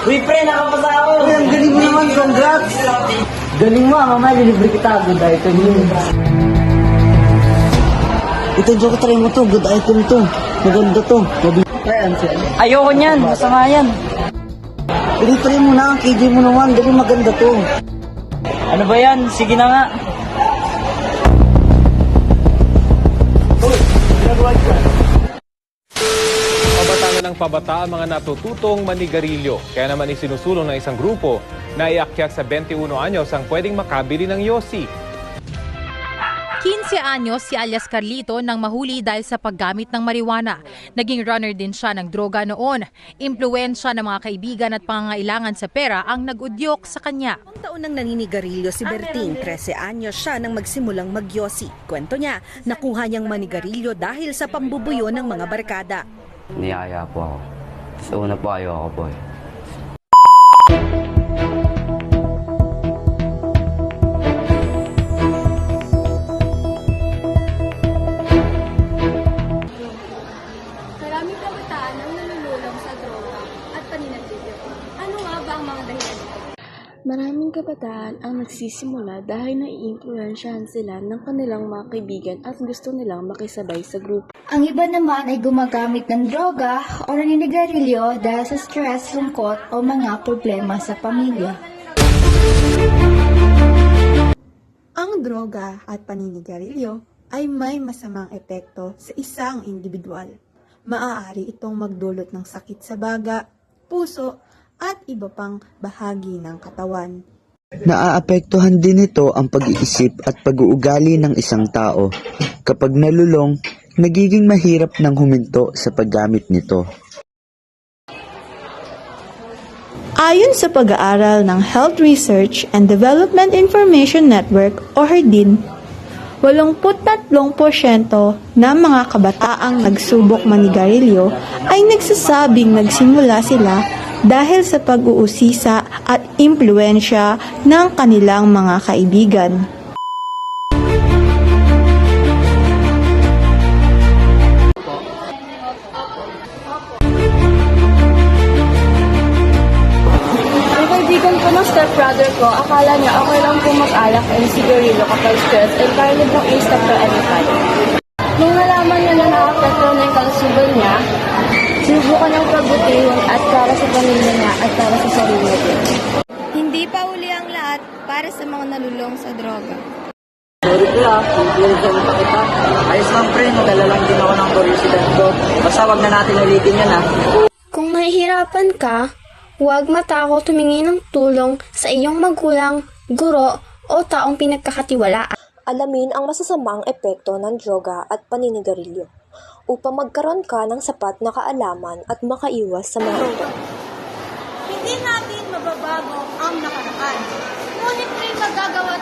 Uy, pre, nakapasa ako! Uy, ang galing mo naman, congrats! Galing mo, mamaya lilibre kita. Good item yun. Ito, Joko, try mo to. Good item to. Maganda to. Ayoko niyan, masama yan. Try mo na. Ang KJ mo naman. Dali, maganda to. Ano ba yan? Sige na nga. Pabata ng pabata ang mga natututong manigarilyo. Kaya naman isinusulong ng isang grupo na iakyat sa 21 anyos ang pwedeng makabili ng yosi. 15 anyos si alias Carlito nang mahuli dahil sa paggamit ng marijuana. Naging runner din siya ng droga noon. Impluwensya ng mga kaibigan at pangangailangan sa pera ang nag-udyok sa kanya. Ang taon nang naninigarilyo si Berting, 13 anyos siya nang magsimulang magyosi. Kwento niya, nakuha niyang manigarilyo dahil sa pambubuyo ng mga barkada. Niyaya po ako. Sa una po ayoko po eh. Maraming kabataan ang nalululong sa droga at paninagbilyo. Ano nga ba ang mga dahilan nito? Maraming kabataan ang nagsisimula dahil naiimpluwensyahan sila ng kanilang mga kaibigan at gusto nilang makisabay sa grupo. Ang iba naman ay gumagamit ng droga o naninigarilyo dahil sa stress, lungkot o mga problema sa pamilya. Ang droga at paninigarilyo ay may masamang epekto sa isang individual. Maaari itong magdulot ng sakit sa baga, puso, at iba pang bahagi ng katawan. Naaapektuhan din ito ang pag-iisip at pag-uugali ng isang tao. Kapag nalulong, nagiging mahirap ng huminto sa paggamit nito. Ayon sa pag-aaral ng Health Research and Development Information Network o HERDIN, 83% ng mga kabataang nagsubok manigarilyo ay nagsasabing nagsimula sila dahil sa pag-uusisa at impluwensya ng kanilang mga kaibigan. Ang kaibigan ko ng stepbrother ko, akala niya okay lang po mag-alak and sigarilyo kapag stress and kaya niya pong i-stop to anytime. Nung nalaman niya na nakapektuhan na yung kalusugan niya, sinubukan ng pagbutihin at para sa pamilya niya at para sa sarili niya. Hindi pa uli ang lahat para sa mga nalulong sa droga. Sorry kuya, influencer pa kita. Ayos lang pre, madala lang din ako ng kuryosidad ko. Basta wag na natin ulitin yan ha. Kung nahihirapan ka, huwag matakot humingi ng tulong sa iyong magulang, guro o taong pinagkakatiwalaan. Alamin ang masasamang epekto ng droga at paninigarilyo upang magkaroon ka ng sapat na kaalaman at makaiwas sa mga ito. Hindi natin mababago ang nakaraan, ngunit may magagawa